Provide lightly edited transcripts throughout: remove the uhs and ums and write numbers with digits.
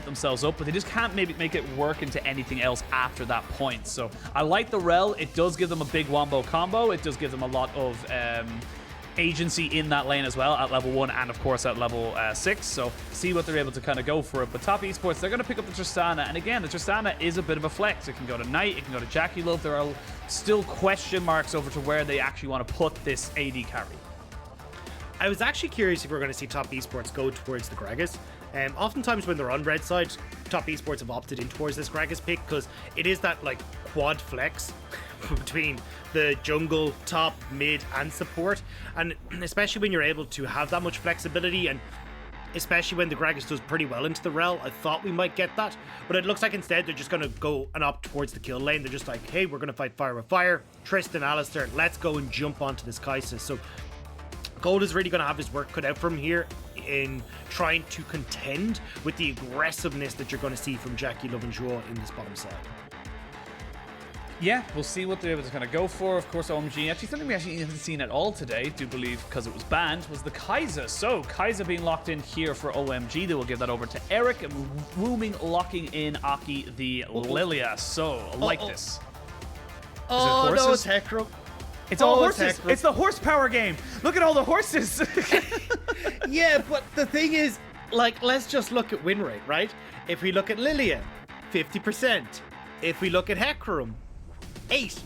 themselves up, but they just can't maybe make it work into anything else after that point. So I like the rell. It does give them a big wombo combo. It does give them a lot of agency in that lane as well at level 1 and of course at level 6. So see what they're able to kind of go for it. But top esports, they're going to pick up the Tristana, and again, the Tristana is a bit of a flex. It can go to Knight, it can go to JackeyLove. There are still question marks over to where they actually want to put this AD carry. I was actually curious if we're going to see top esports go towards the Gragas. Oftentimes when they're on red side, top esports have opted in towards this Gragas pick because it is that like quad flex between the jungle, top, mid, and support. And especially when you're able to have that much flexibility, and especially when the Gragas does pretty well into the rell, I thought we might get that. But it looks like instead they're just going to go and opt towards the kill lane. They're just like, hey, we're going to fight fire with fire. Tristan, Alistar, let's go and jump onto this Kaisa. So Gold is really going to have his work cut out from here in trying to contend with the aggressiveness that you're going to see from JackeyLove and Zhuo in this bottom side. Yeah, we'll see what they're able to kind of go for. Of course, OMG, actually something we actually haven't seen at all today, do believe, because it was banned, was the Kaisa. So Kaisa being locked in here for OMG. They will give that over to Eric, and Wuming locking in Aki the LIllia. So I like this. Oh, no, it's Hecarim. It's all horses. It's the horsepower game. Look at all the horses. Yeah, but the thing is, like, let's just look at win rate, right? If we look at LIllia, 50%. If we look at Hecarim, 8.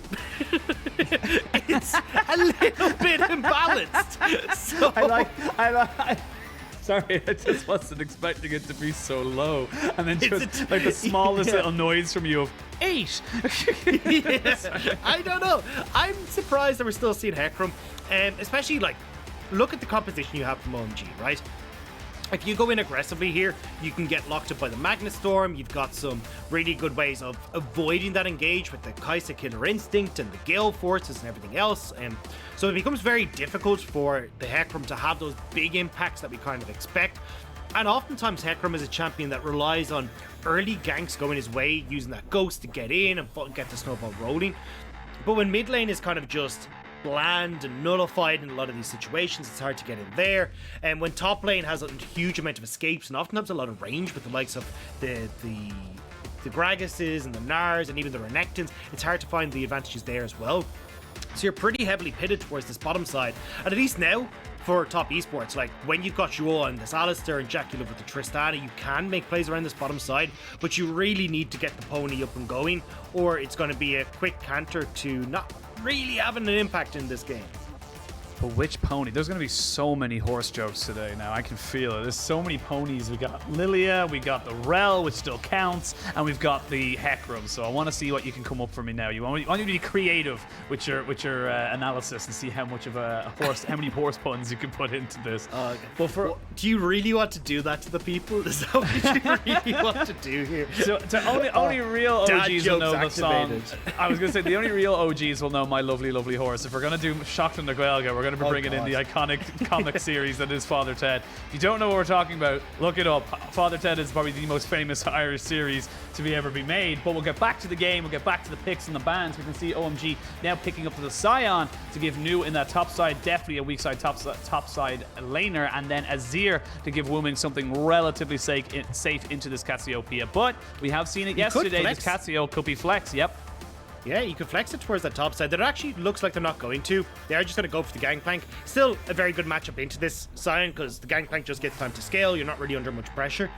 It's a little bit imbalanced. So I like. Sorry, I just wasn't expecting it to be so low, and then just like the smallest little noise from you of 8. Yeah, I don't know. I'm surprised that we're still seeing Hecarim, especially like look at the composition you have from OMG, right? If you go in aggressively here, you can get locked up by the Magnet Storm. You've got some really good ways of avoiding that engage with the Kaisa Killer Instinct and the Gale Forces and everything else. So it becomes very difficult for the Hecarim to have those big impacts that we kind of expect. And oftentimes Hecarim is a champion that relies on early ganks going his way, using that Ghost to get in and get the snowball rolling. But when mid lane is kind of just bland and nullified in a lot of these situations, it's hard to get in there. And when top lane has a huge amount of escapes and oftentimes a lot of range with the likes of the Gragases and the Nars and even the Renekton's, it's hard to find the advantages there as well. So you're pretty heavily pitted towards this bottom side. And at least now, for top esports, like when you've got Zhuo and this Alistar and JackeyLove with the Tristana, you can make plays around this bottom side, but you really need to get the pony up and going, or it's going to be a quick canter to not really having an impact in this game. But which pony? There's going to be so many horse jokes today now. I can feel it. There's so many ponies. We got LIllia, we got the rell, which still counts, and we've got the Hecarim. So I want to see what you can come up for me now. You want you to be creative with your analysis and see how much of a horse, how many horse puns you can put into this. But do you really want to do that to the people? Is that what you really want to do here? So only real OGs will know the song. I was going to say the only real OGs will know My Lovely Lovely Horse. If we're going to do Shocked and the Gaelga, we're going to be bringing in the iconic comic series that is Father Ted. If you don't know what we're talking about, look it up. Father Ted is probably the most famous Irish series to be ever be made. But we'll get back to the game. We'll get back to the picks and the bans. We can see OMG now picking up to the Sion to give New in that top side, definitely a weak side top side laner, and then Azir to give Wuming something relatively safe into this Cassiopeia. But we have seen it yesterday. This Cassio could be flex. Yep. Yeah, you can flex it towards that top side. That actually looks like they're not going to. They are just going to go for the Gangplank. Still a very good matchup into this Sion because the Gangplank just gets time to scale. You're not really under much pressure.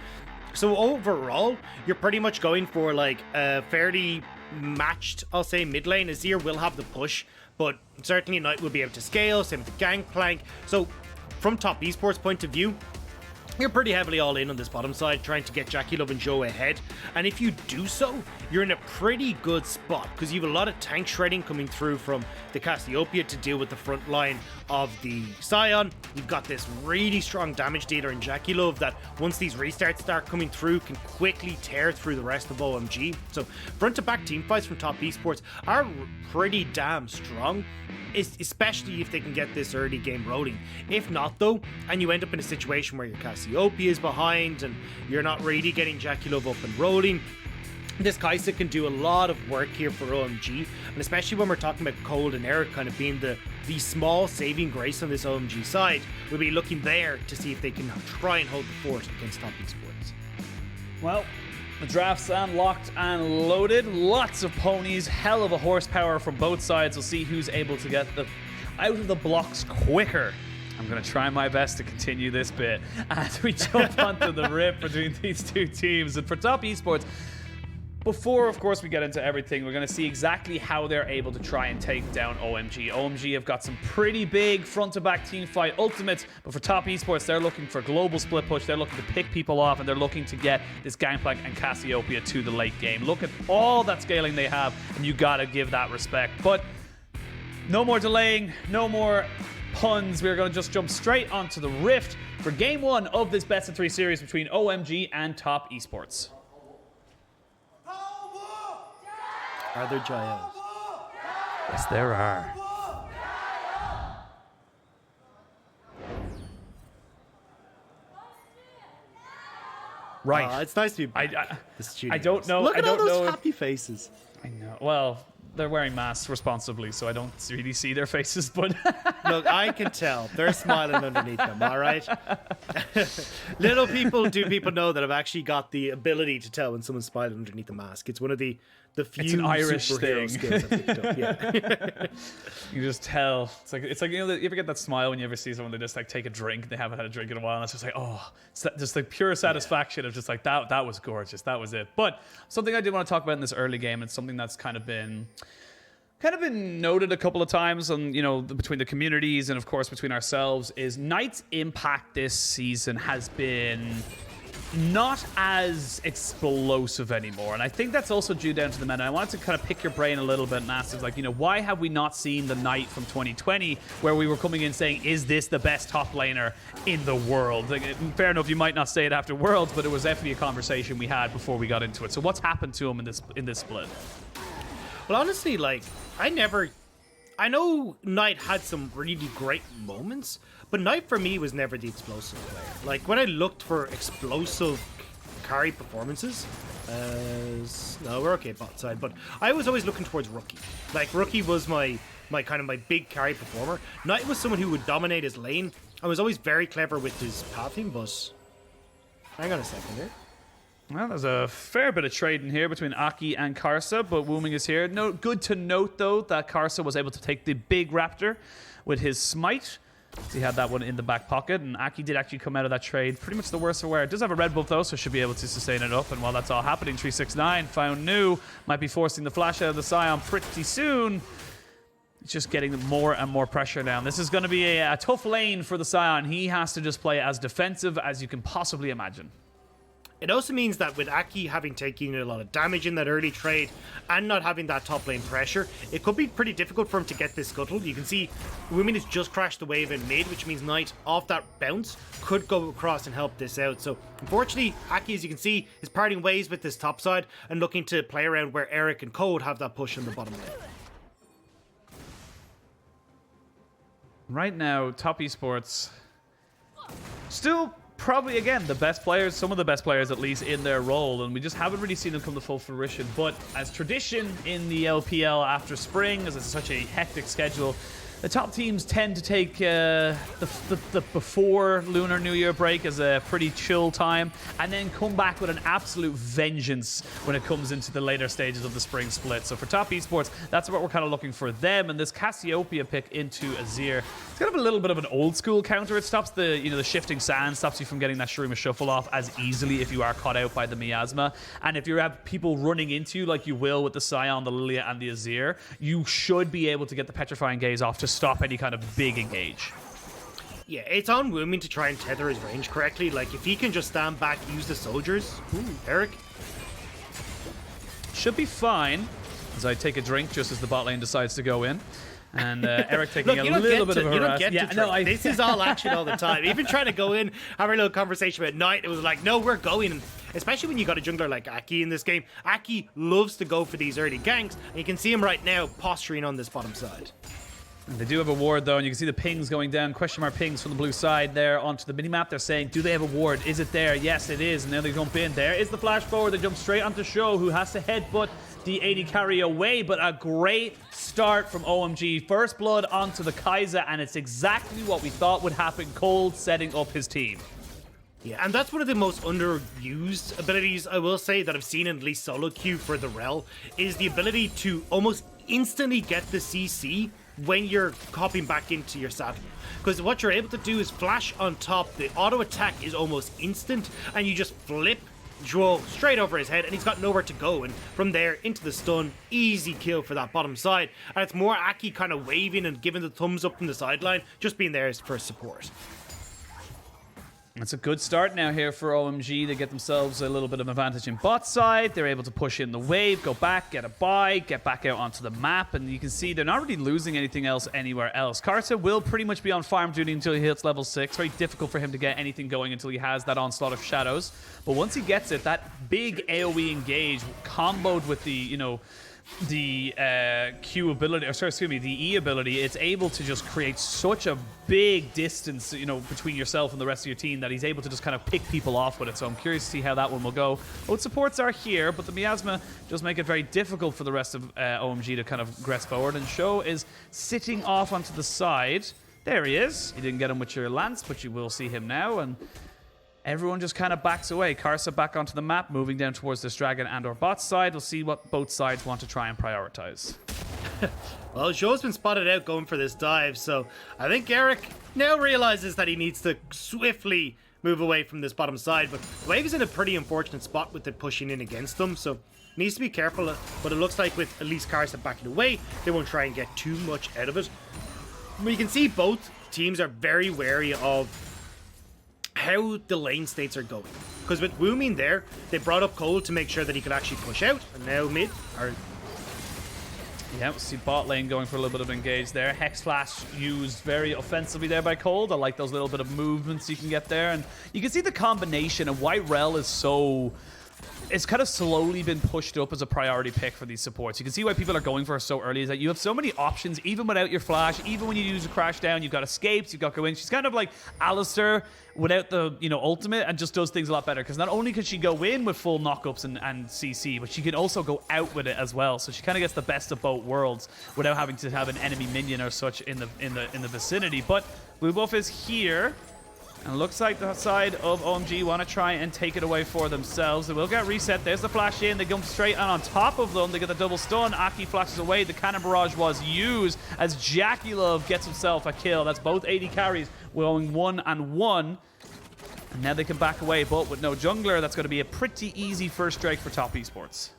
So overall, you're pretty much going for like a fairly matched, I'll say, mid lane. Azir will have the push, but certainly Knight will be able to scale. Same with the Gangplank. So from top esports point of view, you're pretty heavily all in on this bottom side, trying to get JackeyLove and Zhuo ahead. And if you do so, you're in a pretty good spot because you have a lot of tank shredding coming through from the Cassiopeia to deal with the front line of the Sion. You've got this really strong damage dealer in JackeyLove that once these restarts start coming through can quickly tear through the rest of OMG. So front to back team fights from top esports are pretty damn strong, especially if they can get this early game rolling. If not though, and you end up in a situation where your Cassiopeia is behind and you're not really getting JackeyLove up and rolling, this Kaisa can do a lot of work here for OMG, and especially when we're talking about Cold and Eric kind of being the small saving grace on this OMG side, we'll be looking there to see if they can try and hold the fort against top esports. Well, the draft's unlocked and loaded. Lots of ponies, hell of a horsepower from both sides. We'll see who's able to get out of the blocks quicker. I'm going to try my best to continue this bit as we jump onto the rip between these two teams. And for Top Esports, before, of course, we get into everything, we're going to see exactly how they're able to try and take down OMG. OMG have got some pretty big front-to-back team fight ultimates, but for Top Esports, they're looking for global split push. They're looking to pick people off, and they're looking to get this Gangplank and Cassiopeia to the late game. Look at all that scaling they have, and you got to give that respect. But no more delaying, no more puns. We're going to just jump straight onto the Rift for Game 1 of this best-of-3 series between OMG and Top Esports. Are there giants? Yes, there are. Right. It's nice to be back. I don't know. Look at all those if, happy faces. I know. Well, they're wearing masks responsibly, so I don't really see their faces, but... Look, I can tell. They're smiling underneath them, all right? Little people do people know that I've actually got the ability to tell when someone's smiling underneath the mask. It's one of the few it's an Irish superhero thing. skills I picked up. Yeah. You just tell. It's like you ever get that smile when you ever see someone, they just like take a drink, they haven't had a drink in a while, and it's just like, oh, it's just like pure satisfaction of just like that was gorgeous, that was it. But something I did want to talk about in this early game, and something that's kind of been noted a couple of times on, between the communities and of course between ourselves, is Knight's impact this season has been not as explosive anymore. And I think that's also due down to the meta. I wanted to kind of pick your brain a little bit and ask, why have we not seen the Knight from 2020 where we were coming in saying, is this the best top laner in the world? Like, fair enough, you might not say it after Worlds, but it was definitely a conversation we had before we got into it. So what's happened to him in this split? Well, honestly, I know Knight had some really great moments, but Knight for me was never the explosive player. Like, when I looked for explosive carry performances, no, we're okay bot side, but I was always looking towards Rookie. Like, Rookie was my big carry performer. Knight was someone who would dominate his lane. I was always very clever with his pathing, but hang on a second here. Well, there's a fair bit of trading here between Aki and Karsa, but Wuming is here. Good to note, though, that Karsa was able to take the big Raptor with his smite. So he had that one in the back pocket, and Aki did actually come out of that trade pretty much the worst for wear. It does have a red buff, though, so should be able to sustain it up. And while that's all happening, 369 found new. Might be forcing the flash out of the Sion pretty soon. It's just getting more and more pressure down. This is going to be a tough lane for the Sion. He has to just play as defensive as you can possibly imagine. It also means that with Aki having taken a lot of damage in that early trade and not having that top lane pressure, it could be pretty difficult for him to get this scuttle. You can see Wuming has just crashed the wave in mid, which means Knight, off that bounce, could go across and help this out. So, unfortunately, Aki, as you can see, is parting ways with this top side and looking to play around where Eric and Code have that push in the bottom lane. Right now, Top Esports still probably, again, the best players, some of the best players at least, in their role, and we just haven't really seen them come to full fruition. But as tradition in the LPL after spring, as it's such a hectic schedule, the top teams tend to take the before Lunar New Year break as a pretty chill time, and then come back with an absolute vengeance when it comes into the later stages of the spring split. So for Top Esports, that's what we're kind of looking for them. And this Cassiopeia pick into Azir, it's kind of a little bit of an old school counter. It stops the the shifting sand, stops you from getting that Shurima shuffle off as easily if you are caught out by the miasma. And if you have people running into you like you will with the Sion, the LIllia, and the Azir, you should be able to get the petrifying gaze off to stop any kind of big engage. Yeah, it's on Wuming to try and tether his range correctly. Like, if he can just stand back, use the soldiers. Ooh, Eric. Should be fine. As I take a drink just as the bot lane decides to go in. And Eric taking a little bit of a harass. This is all action all the time. Even trying to go in, have a little conversation about Knight, it was like, no, we're going. And especially when you got a jungler like Aki in this game. Aki loves to go for these early ganks, and you can see him right now posturing on this bottom side. And they do have a ward, though, and you can see the pings going down, question mark pings from the blue side there onto the minimap. They're saying, do they have a ward? Is it there? Yes, it is. And now they jump in. There is the flash forward. They jump straight onto Zhuo, who has to headbutt the AD carry away, but a great start from OMG. First blood onto the Kaisa, and it's exactly what we thought would happen. Cold setting up his team. Yeah, and that's one of the most underused abilities, I will say, that I've seen in at least solo queue for the rell, is the ability to almost instantly get the CC when you're hopping back into your saddle. Because what you're able to do is flash on top, the auto attack is almost instant, and you just flip Zhuo straight over his head, and he's got nowhere to go, and from there into the stun, easy kill for that bottom side. And it's more Aki kind of waving and giving the thumbs up from the sideline, just being there for support. It's a good start now here for OMG. They get themselves a little bit of advantage in bot side. They're able to push in the wave, go back, get a buy, get back out onto the map, and you can see they're not really losing anything else anywhere else. Karsa will pretty much be on farm duty until he hits level 6. Very difficult for him to get anything going until he has that onslaught of shadows. But once he gets it, that big AoE engage comboed with the, you know, the Q ability, or sorry, excuse me, the E ability, it's able to just create such a big distance, you know, between yourself and the rest of your team that he's able to just kind of pick people off with it. So I'm curious to see how that one will go. Both supports are here, but the miasma does make it very difficult for the rest of OMG to kind of progress forward. And Zhuo is sitting off onto the side. There he is. You didn't get him with your lance, but you will see him now. And everyone just kind of backs away. Karsa back onto the map, moving down towards this dragon and or bot side. We'll see what both sides want to try and prioritize. Well, Zhuo's been spotted out going for this dive, so I think Eric now realizes that he needs to swiftly move away from this bottom side, but Wave is in a pretty unfortunate spot with it pushing in against them, so needs to be careful, but it looks like with at least Karsa backing away, they won't try and get too much out of it. But you can see both teams are very wary of how the lane states are going. Because with Wuming there, they brought up Cole to make sure that he could actually push out, and now mid are... Yeah, we see bot lane going for a little bit of engage there. Hex Flash used very offensively there by Cold. I like those little bit of movements you can get there. And you can see the combination of why rell is so... It's kind of slowly been pushed up as a priority pick for these supports. You can see why people are going for it so early, is that you have so many options, even without your flash, even when you use a crash down, you've got escapes, you've got go in. She's kind of like Alistar without the, you know, ultimate, and just does things a lot better, because not only can she go in with full knockups and CC, but she can also go out with it as well. So she kind of gets the best of both worlds without having to have an enemy minion or such in the vicinity. But Blue Buff is here. And it looks like the side of OMG want to try and take it away for themselves. They will get reset. There's the flash in. They jump straight on top of them. They get the double stun. Aki flashes away. The cannon barrage was used as JackeyLove gets himself a kill. That's both AD carries going 1-1. And now they can back away, but with no jungler, that's going to be a pretty easy first strike for top esports.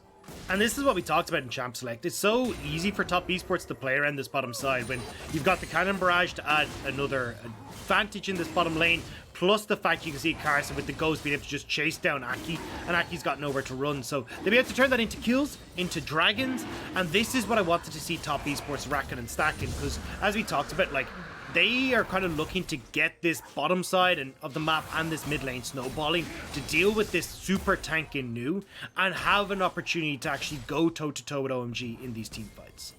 And this is what we talked about in Champ Select. It's so easy for top esports to play around this bottom side when you've got the cannon barrage to add another advantage in this bottom lane, plus the fact you can see Karsa with the ghost being able to just chase down Aki, and Aki's got nowhere to run. So they'll be able to turn that into kills, into dragons, and this is what I wanted to see top esports racking and stacking, because as we talked about, like, they are kind of looking to get this bottom side and of the map and this mid lane snowballing to deal with this super tank in new and have an opportunity to actually go toe-to-toe with OMG in these team fights.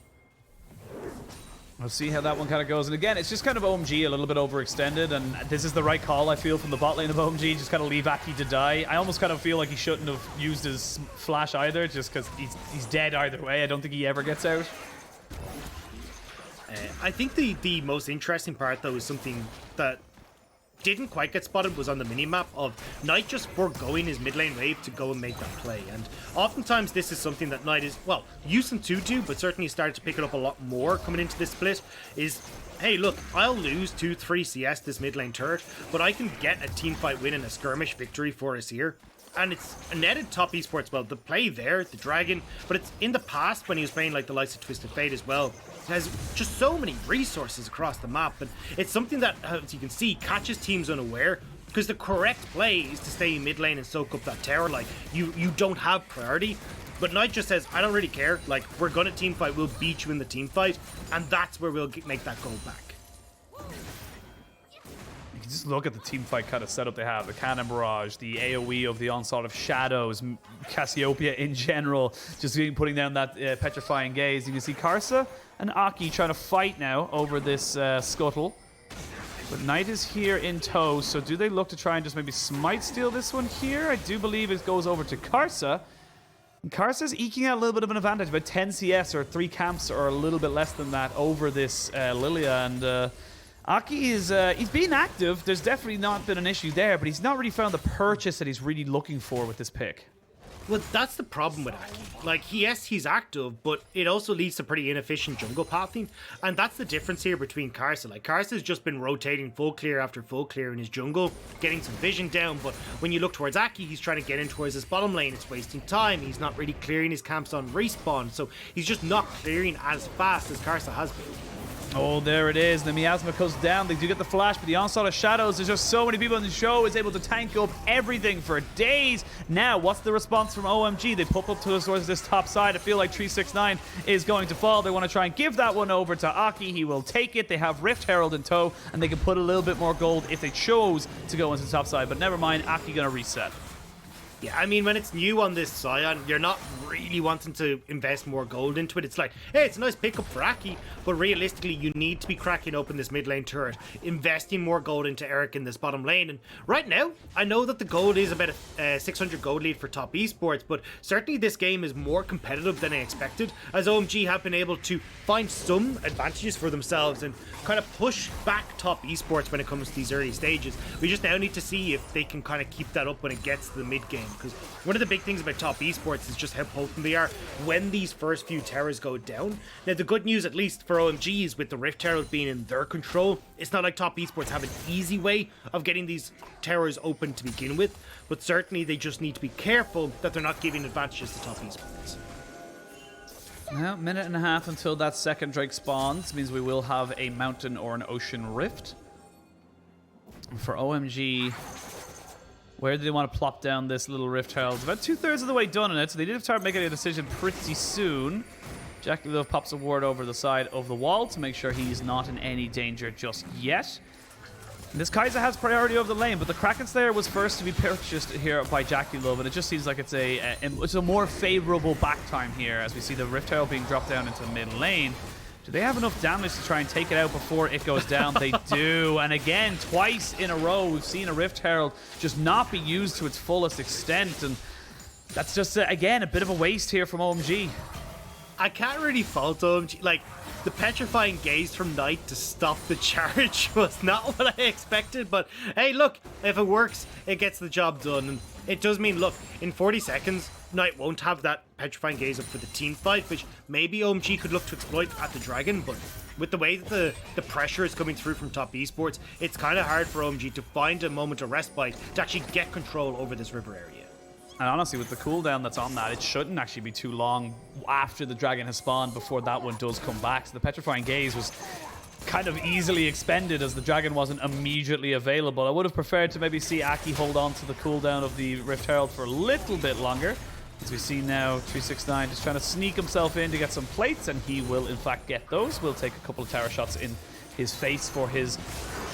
We'll see how that one kind of goes. And again, it's just kind of OMG a little bit overextended, and this is the right call, I feel, from the bot lane of OMG. Just kind of leave Aki to die. I almost kind of feel like he shouldn't have used his flash either, just because he's dead either way. I don't think he ever gets out. I think the most interesting part, though, is something that didn't quite get spotted was on the minimap of Knight just foregoing his mid lane wave to go and make that play. And oftentimes this is something that Knight is, well, used to do, but certainly started to pick it up a lot more coming into this split, is, hey, look, I'll lose 2-3 CS this mid lane turret, but I can get a team fight win and a skirmish victory for us here. And it's a netted top esports, well, the play there, the dragon, but it's in the past when he was playing like the likes of Twisted Fate as well. It has just so many resources across the map, and it's something that, as you can see, catches teams unaware, because the correct play is to stay in mid lane and soak up that tower. Like, you don't have priority, but Knight just says, I don't really care, like, we're gonna team fight, we'll beat you in the team fight, and that's where we'll make that go back. Just look at the team fight kind of setup they have. The cannon barrage, the AoE of the onslaught of shadows, Cassiopeia in general, just putting down that petrifying gaze. You can see Karsa and Aki trying to fight now over this scuttle. But Knight is here in tow, so do they look to try and just maybe smite steal this one here? I do believe it goes over to Karsa. And Karsa's eking out a little bit of an advantage, about 10 CS or 3 camps or a little bit less than that over this LIllia, and Aki is he's been active. There's definitely not been an issue there, but he's not really found the purchase that he's really looking for with this pick. Well, that's the problem with Aki. Like, yes, he's active, but it also leads to pretty inefficient jungle pathing. And that's the difference here between Karsa. Like, Karsa's just been rotating full clear after full clear in his jungle, getting some vision down. But when you look towards Aki, he's trying to get in towards his bottom lane. It's wasting time. He's not really clearing his camps on respawn. So he's just not clearing as fast as Karsa has been. Oh, there it is. The miasma goes down. They do get the flash, but the onslaught of shadows. There's just so many people in the show is able to tank up everything for days. Now, what's the response from OMG? They pop up towards this top side. I feel like 369 is going to fall. They want to try and give that one over to Aki. He will take it. They have Rift Herald in tow, and they can put a little bit more gold if they chose to go into the top side. But never mind, Aki going to reset. Yeah, I mean, when it's new on this Sion, you're not really wanting to invest more gold into it. It's like, hey, it's a nice pickup for Aki, but realistically, you need to be cracking open this mid lane turret, investing more gold into Eric in this bottom lane. And right now, I know that the gold is about a 600 gold lead for top esports, but certainly this game is more competitive than I expected, as OMG have been able to find some advantages for themselves and kind of push back top esports when it comes to these early stages. We just now need to see if they can kind of keep that up when it gets to the mid game. Because one of the big things about top esports is just how potent they are when these first few towers go down. Now, the good news, at least for OMG, is with the Rift Herald being in their control, it's not like top esports have an easy way of getting these towers open to begin with, but certainly they just need to be careful that they're not giving advantages to top esports. Now, minute and a half until that second Drake spawns means we will have a mountain or an ocean rift. For OMG, where do they want to plop down this little Rift Herald? It's about 2/3 of the way done in it, so they did start making a decision pretty soon. JackeyLove pops a ward over the side of the wall to make sure he's not in any danger just yet. This Kaisa has priority over the lane, but the Kraken Slayer was first to be purchased here by JackeyLove, and it just seems like it's a more favorable back time here as we see the Rift Herald being dropped down into the mid lane. Do they have enough damage to try and take it out before it goes down? They do. And again, twice in a row, we've seen a Rift Herald just not be used to its fullest extent. And that's just, again, a bit of a waste here from OMG. I can't really fault OMG. Like, the petrifying gaze from Knight to stop the charge was not what I expected. But hey, look, if it works, it gets the job done. And it does mean, look, in 40 seconds, Knight won't have that petrifying gaze up for the team fight, which maybe OMG could look to exploit at the Dragon, but with the way that the pressure is coming through from top esports, it's kind of hard for OMG to find a moment of respite to actually get control over this river area. And honestly, with the cooldown that's on that, it shouldn't actually be too long after the Dragon has spawned before that one does come back. So the petrifying gaze was kind of easily expended as the Dragon wasn't immediately available. I would have preferred to maybe see Aki hold on to the cooldown of the Rift Herald for a little bit longer. As we see now, 369 just trying to sneak himself in to get some plates, and he will in fact get those. We'll take a couple of tower shots in his face for his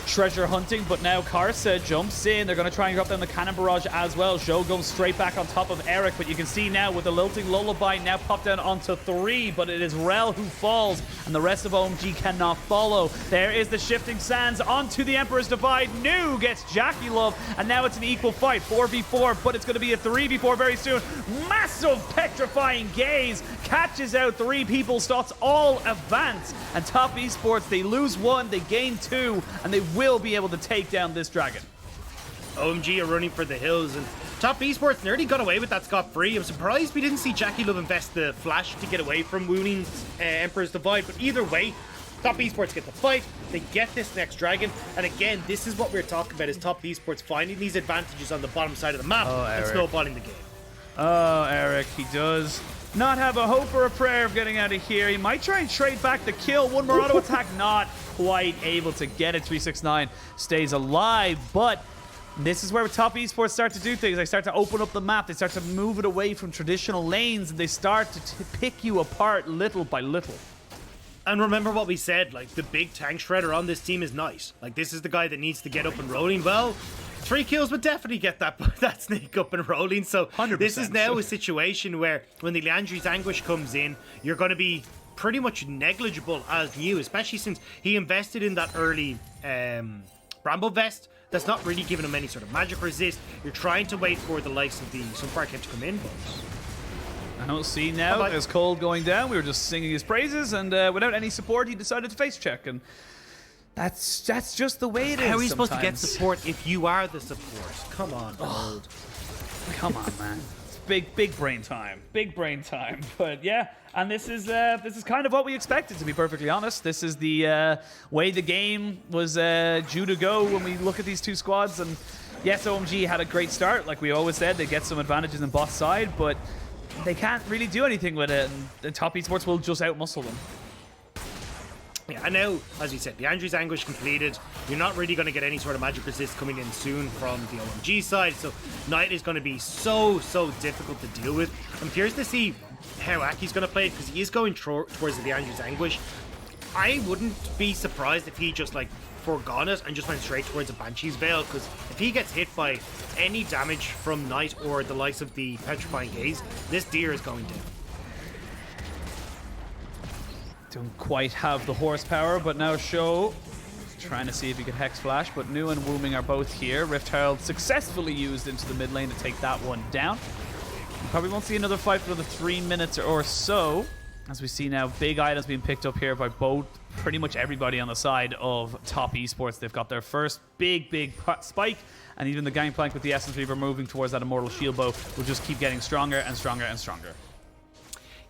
treasure hunting, but now Karsa jumps in. They're going to try and drop down the cannon barrage as well. Zhuo goes straight back on top of Eric, but you can see now with the lilting lullaby now popped down onto 3, but it is Rell who falls, and the rest of OMG cannot follow. There is the shifting sands onto the Emperor's Divide. New gets JackeyLove, and now it's an equal fight, 4v4, but it's going to be a 3v4 very soon. Massive petrifying gaze catches out 3 people, stops all advance, and top esports, they lose 1, they gain 2, and they will be able to take down this Dragon. OMG are running for the hills, and top esports nearly got away with that scot-free. I'm surprised we didn't see JackeyLove invest the flash to get away from Wuming's Emperor's Divide, but either way, top esports get the fight, they get this next Dragon, and again, this is what we're talking about, is top esports finding these advantages on the bottom side of the map and snowballing the game. Oh, Eric, he does not have a hope or a prayer of getting out of here. He might try and trade back the kill. One more auto attack, not quite able to get it. 369 stays alive, but this is where top esports start to do things. They start to open up the map. They start to move it away from traditional lanes, and they start to pick you apart little by little. And remember what we said, like, the big tank shredder on this team is nice. Like, this is the guy that needs to get up and rolling. Well, 3 kills would definitely get that snake up and rolling. So 100%. This is now a situation where when the Leandri's Anguish comes in, you're going to be pretty much negligible as new, especially since he invested in that early Bramble Vest. That's not really giving him any sort of magic resist. You're trying to wait for the likes of the Sunfire Camp to come in, but I don't see now. There's Cold going down. We were just singing his praises, and without any support, he decided to face check. And That's just the way it is. How are you supposed to get sometimes. support if you are the support? Come on, Gold. Come on, man. It's big brain time. Big brain time. But yeah, and this is kind of what we expected, to be perfectly honest. This is the way the game was due to go when we look at these two squads. And yes, OMG had a great start. Like we always said, they get some advantages on bot side, but they can't really do anything with it. And the top esports will just outmuscle them. Yeah, and now, as we said, the Andrew's Anguish completed. You're not really going to get any sort of magic resist coming in soon from the OMG side, so Knight is going to be so difficult to deal with. I'm curious to see how Aki's going to play it, because he is going towards the Andrew's Anguish. I wouldn't be surprised if he just, like, forgone it and just went straight towards a Banshee's Veil, because if he gets hit by any damage from Knight or the likes of the Petrifying Gaze, this deer is going down. Don't quite have the horsepower, but now Zhuo trying to see if he can Hex Flash, but Nu and Wuming are both here. Rift Herald successfully used into the mid lane to take that one down. We probably won't see another fight for another 3 minutes or so, as we see now big items being picked up here by both pretty much everybody on the side of top esports. They've got their first big spike, and even the Gangplank with the Essence Reaver moving towards that Immortal Shield Bow will just keep getting stronger and stronger and stronger.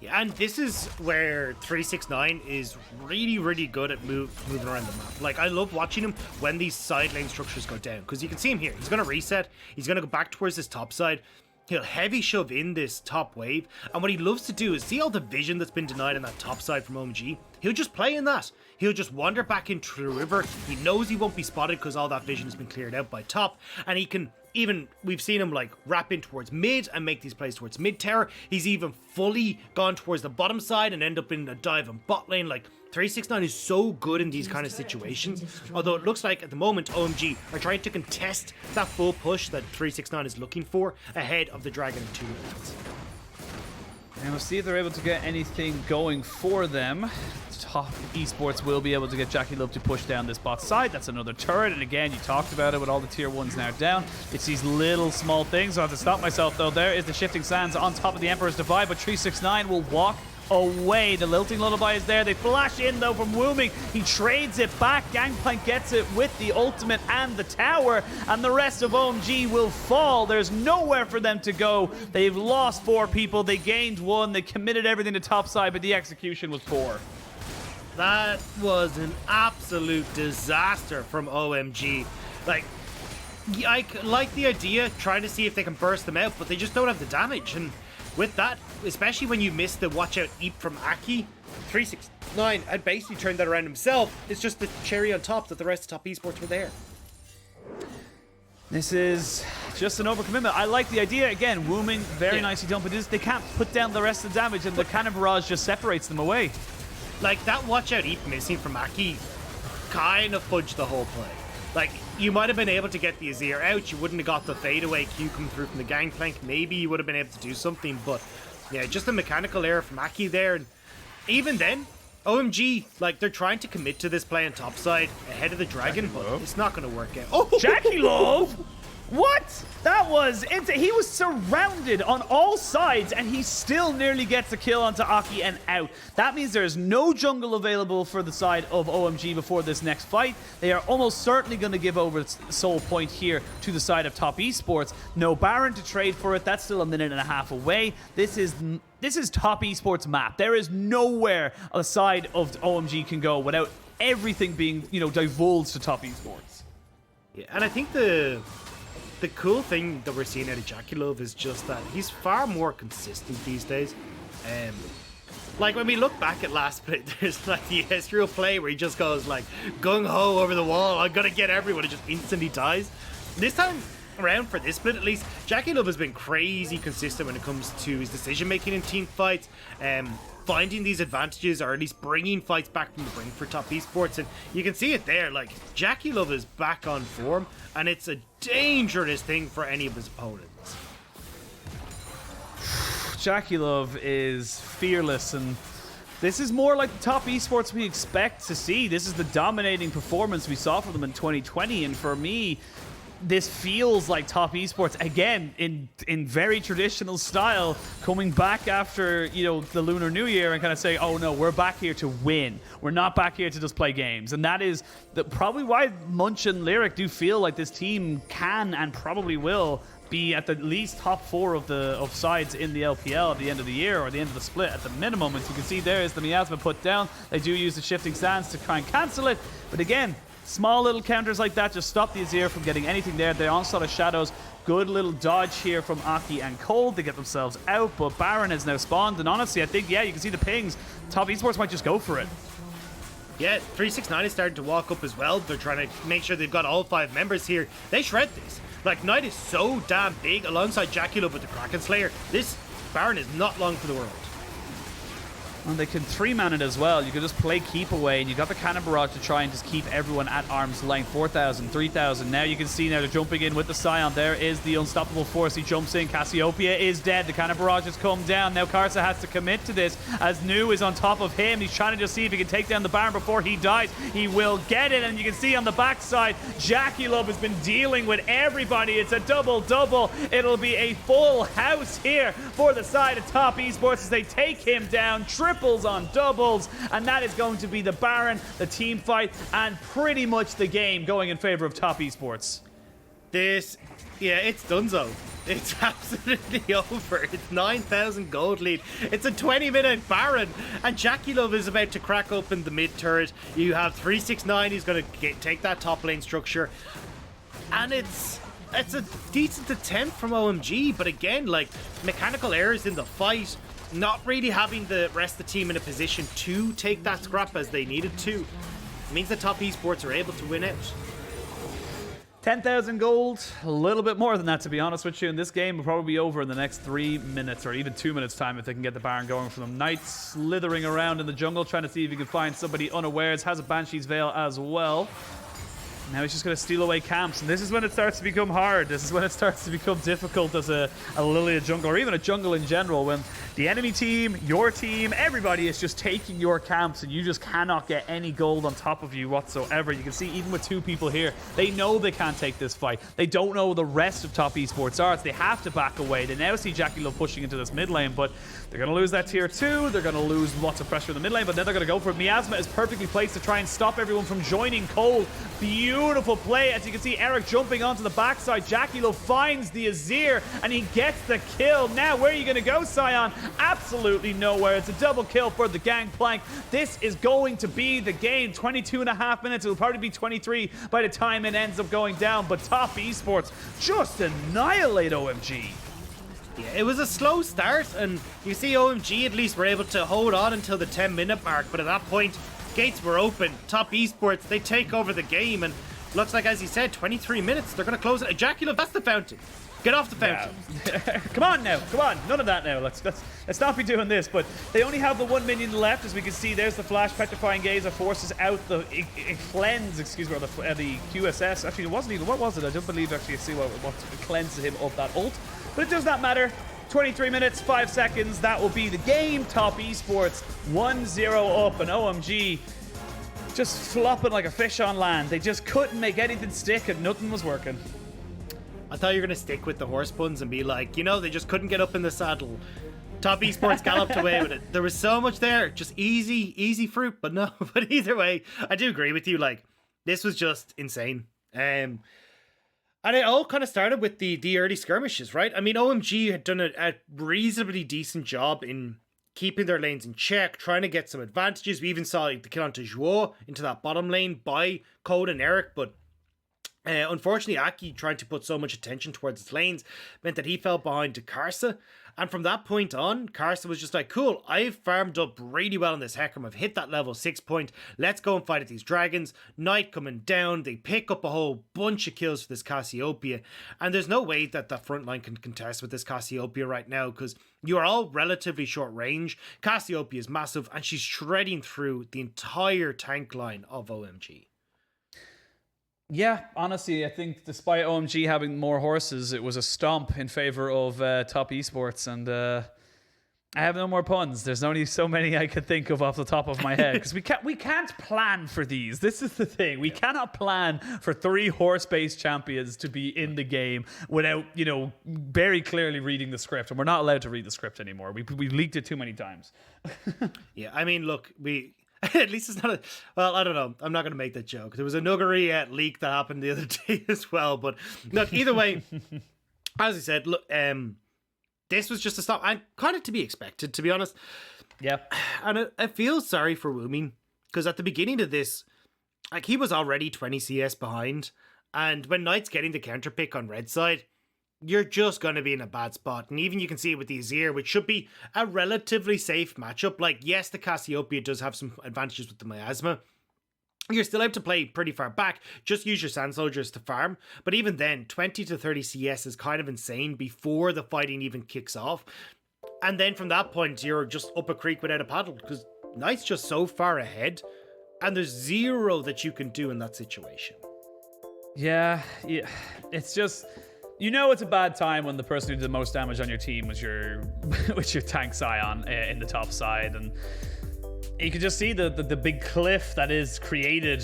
Yeah, and this is where 369 is really good at moving around the map. Like, I love watching him when these side lane structures go down, because you can see him here. He's going to reset. He's going to go back towards this top side. He'll heavy shove in this top wave, and what he loves to do is see all the vision that's been denied on that top side from OMG. He'll just play in that. He'll just wander back into the river. He knows he won't be spotted because all that vision has been cleared out by top, and he can even, we've seen him like wrap in towards mid and make these plays towards mid tower. He's even fully gone towards the bottom side and end up in a dive in bot lane. Like, 369 is so good in these kind of situations, although it looks like at the moment OMG are trying to contest that full push that 369 is looking for ahead of the Dragon in 2 minutes. And we'll see if they're able to get anything going for them. Top esports will be able to get JackeyLove to push down this bot side. That's another turret, and again, you talked about it with all the tier 1s now down. It's these little small things. I have to stop myself though. There is the Shifting Sands on top of the Emperor's Divide, but 369 will walk away. The Lilting Lullaby is there. They flash in though from Wuming. He trades it back. Gangplank gets it with the ultimate and the tower, and the rest of OMG will fall. There's nowhere for them to go. They've lost 4 people. They gained 1. They committed everything to top side, but the execution was poor. That was an absolute disaster from OMG. Like, I like the idea, trying to see if they can burst them out, but they just don't have the damage. And with that, especially when you miss the watch out Eep from Aki, 369 had basically turned that around himself. It's just the cherry on top that the rest of top esports were there. This is just an overcommitment. I like the idea. Again, Wuming, very nicely done, but they can't put down the rest of the damage, and the Cannon Barrage just separates them away. Like, that watch out Eep missing from Aki kind of fudged the whole play. Like, you might have been able to get the Azir out. You wouldn't have got the fadeaway Q coming through from the Gangplank. Maybe you would have been able to do something, but yeah, just a mechanical error from Aki there. And even then, OMG, like, they're trying to commit to this play on top side ahead of the Dragon, but it's not going to work out. Oh, JackeyLove! What? That was he was surrounded on all sides, and he still nearly gets a kill onto Aki and out. That means there's no jungle available for the side of OMG before this next fight. They are almost certainly going to give over soul point here to the side of top esports. No Baron to trade for it. That's still a minute and a half away. This is top esports map. There is nowhere a side of OMG can go without everything being, divulged to top esports. Yeah, and I think the cool thing that we're seeing out of JackeyLove is just that he's far more consistent these days. Like, when we look back at last split, there's like the Ezreal play where he just goes like gung-ho over the wall, I'm gonna get everyone, and just instantly dies. This time around, for this split at least, JackeyLove has been crazy consistent when it comes to his decision making in team fights, finding these advantages, or at least bringing fights back from the brink for top esports. And you can see it there, like, JackeyLove is back on form, and it's a dangerous thing for any of his opponents. JackeyLove is fearless, and this is more like the top esports we expect to see. This is the dominating performance we saw from them in 2020, and for me, this feels like Top Esports again in very traditional style, coming back after, you know, the Lunar New Year and kind of saying, oh no, we're back here to win. We're not back here to just play games. And that is probably why Munch and Lyric do feel like this team can and probably will be at the least top 4 of sides in the LPL at the end of the year, or the end of the split at the minimum. As you can see, there is the miasma put down. They do use the shifting sands to try and cancel it, but again, small little counters like that just stop the Azir from getting anything there. The onslaught of shadows, good little dodge here from Aki and Cold to get themselves out, but Baron has now spawned, and honestly, I think, yeah, you can see the pings. Top Esports might just go for it. Yeah, 369 is starting to walk up as well. They're trying to make sure they've got all 5 members here. They shred this. Like, Knight is so damn big alongside JackeyLove with the Kraken Slayer. This Baron is not long for the world. And they can 3-man it as well. You can just play keep away, and you got the cannon barrage to try and just keep everyone at arm's length. 4,000, 3,000. Now you can see now they're jumping in with the Sion. There is the unstoppable force. He jumps in. Cassiopeia is dead. The cannon barrage has come down. Now Karsa has to commit to this as Nu is on top of him. He's trying to just see if he can take down the Baron before he dies. He will get it, and you can see on the backside, JackeyLove has been dealing with everybody. It's a double-double. It'll be a full house here for the side of Top Esports as they take him down. Triples on doubles, and that is going to be the Baron, the team fight, and pretty much the game going in favor of Top Esports. This, yeah, it's donezo. It's absolutely over. It's 9,000 gold lead. It's a 20-minute Baron, and JackeyLove is about to crack open the mid turret. You have 369. He's going to take that top lane structure, and it's a decent attempt from OMG, but again, like, mechanical errors in the fight. Not really having the rest of the team in a position to take that scrap as they needed to. It means that Top Esports are able to win out. 10,000 gold, a little bit more than that, to be honest with you. And this game will probably be over in the next 3 minutes or even 2 minutes time if they can get the Baron going for them. Knight slithering around in the jungle, trying to see if he can find somebody unawares. Has a Banshee's Veil as well. Now he's just going to steal away camps, and this is when it starts to become hard. This is when it starts to become difficult as a LIllia jungle, or even a jungle in general, when the enemy team, your team, everybody is just taking your camps, and you just cannot get any gold on top of you whatsoever. You can see even with 2 people here, they know they can't take this fight. They don't know the rest of Top Esports are, so they have to back away. They now see JackeyLove pushing into this mid lane, but they're going to lose that tier 2. They're going to lose lots of pressure in the mid lane, but then they're going to go for it. Miasma is perfectly placed to try and stop everyone from joining Cole. Beautiful play, as you can see Eric jumping onto the backside. JackeyLove finds the Azir, and he gets the kill. Now, where are you going to go, Sion? Absolutely nowhere. It's a double kill for the Gangplank. This is going to be the game. 22.5 minutes. It'll probably be 23 by the time it ends up going down, but Top Esports just annihilate OMG. Yeah, it was a slow start, and you see OMG at least were able to hold on until the 10-minute mark, but at that point, gates were open. Top Esports, they take over the game, and looks like, as he said, 23 minutes. They're going to close it. JackeyLove, that's the fountain. Get off the fountain. Yeah. Come on now. Come on. None of that now. Let's not be doing this. But they only have the 1 minion left. As we can see, there's the flash. Petrifying Gaze that forces out the cleanse, excuse me, or the QSS. Actually, it wasn't even. What was it? I don't believe actually see what cleanses him of that ult. But it does not matter. 23 minutes, 5 seconds. That will be the game. Top Esports 1-0 up, and OMG just flopping like a fish on land. They just couldn't make anything stick, and nothing was working. I thought you were going to stick with the horse puns and be like, you know, they just couldn't get up in the saddle. Top Esports galloped away with it. There was so much there. Just easy fruit, but no. But either way, I do agree with you. Like, this was just insane. And it all kind of started with the early skirmishes, right? I mean, OMG had done a reasonably decent job in keeping their lanes in check, trying to get some advantages. We even saw the kill onto Zhuo into that bottom lane by Code and Eric, but unfortunately, Aki trying to put so much attention towards his lanes meant that he fell behind to Karsa. And from that point on, Karsa was just like, cool, I've farmed up really well in this Hecarim. I've hit that level 6 point. Let's go and fight at these dragons. Knight coming down. They pick up a whole bunch of kills for this Cassiopeia. And there's no way that the front line can contest with this Cassiopeia right now, because you are all relatively short range. Cassiopeia is massive, and she's shredding through the entire tank line of OMG. Yeah, honestly, I think despite OMG having more horses, it was a stomp in favor of Top Esports. And I have no more puns. There's only so many I could think of off the top of my head because we can't plan for these. This is the thing. We cannot plan for 3 horse-based champions to be in the game without, very clearly reading the script. And we're not allowed to read the script anymore. We leaked it too many times. Yeah, I mean, look, at least it's not well, I don't know. I'm not going to make that joke. There was a Nuggery leak that happened the other day as well. But look, either way, as I said, look, this was just a stop, and kind of to be expected, to be honest. Yeah. And I feel sorry for Wuming, because at the beginning of this, like, he was already 20 CS behind, and when Knight's getting the counter pick on red side, you're just going to be in a bad spot. And even you can see it with the Azir, which should be a relatively safe matchup. Like, yes, the Cassiopeia does have some advantages with the miasma. You're still able to play pretty far back. Just use your Sand Soldiers to farm. But even then, 20 to 30 CS is kind of insane before the fighting even kicks off. And then from that point, you're just up a creek without a paddle, because Knight's just so far ahead. And there's zero that you can do in that situation. Yeah. It's just... it's a bad time when the person who did the most damage on your team was your tank Sion in the top side, and you can just see the big cliff that is created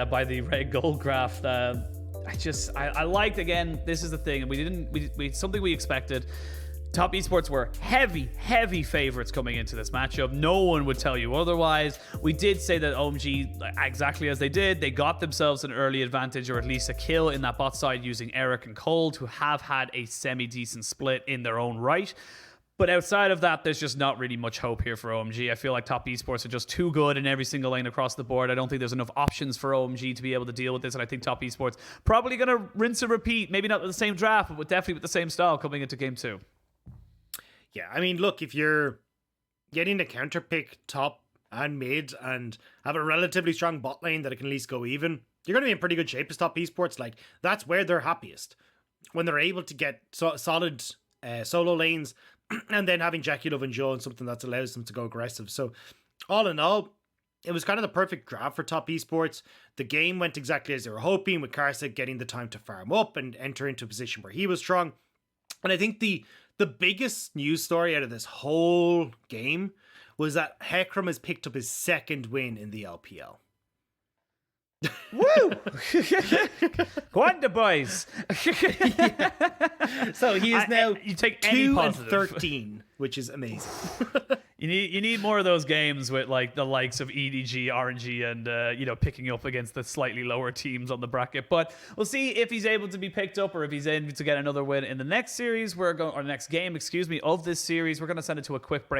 by the red gold graph. I liked, again, this is the thing, and we something we expected. Top Esports were heavy favorites coming into this matchup. No one would tell you otherwise. We did say that OMG, exactly as they did, they got themselves an early advantage, or at least a kill in that bot side using Eric and Cold, who have had a semi-decent split in their own right. But outside of that, there's just not really much hope here for OMG. I feel like Top Esports are just too good in every single lane across the board. I don't think there's enough options for OMG to be able to deal with this, and I think Top Esports probably going to rinse and repeat, maybe not with the same draft, but definitely with the same style coming into Game 2. Yeah, I mean, look, if you're getting to counter pick top and mid and have a relatively strong bot lane that it can at least go even, you're going to be in pretty good shape as Top Esports. Like, that's where they're happiest, when they're able to get solid solo lanes and then having JackeyLove and Zhuo and something that allows them to go aggressive. So all in all, it was kind of the perfect draft for Top Esports. The game went exactly as they were hoping, with Karsa getting the time to farm up and enter into a position where he was strong. And I think the biggest news story out of this whole game was that Hecarim has picked up his 2nd win in the LPL. Woo! Go on, the boys. So he is now you take 2 and positive. 13, which is amazing. You need more of those games with like the likes of EDG, RNG, and picking up against the slightly lower teams on the bracket. But we'll see if he's able to be picked up, or if he's able to get another win in the next series. Next game, of this series. We're going to send it to a quick break.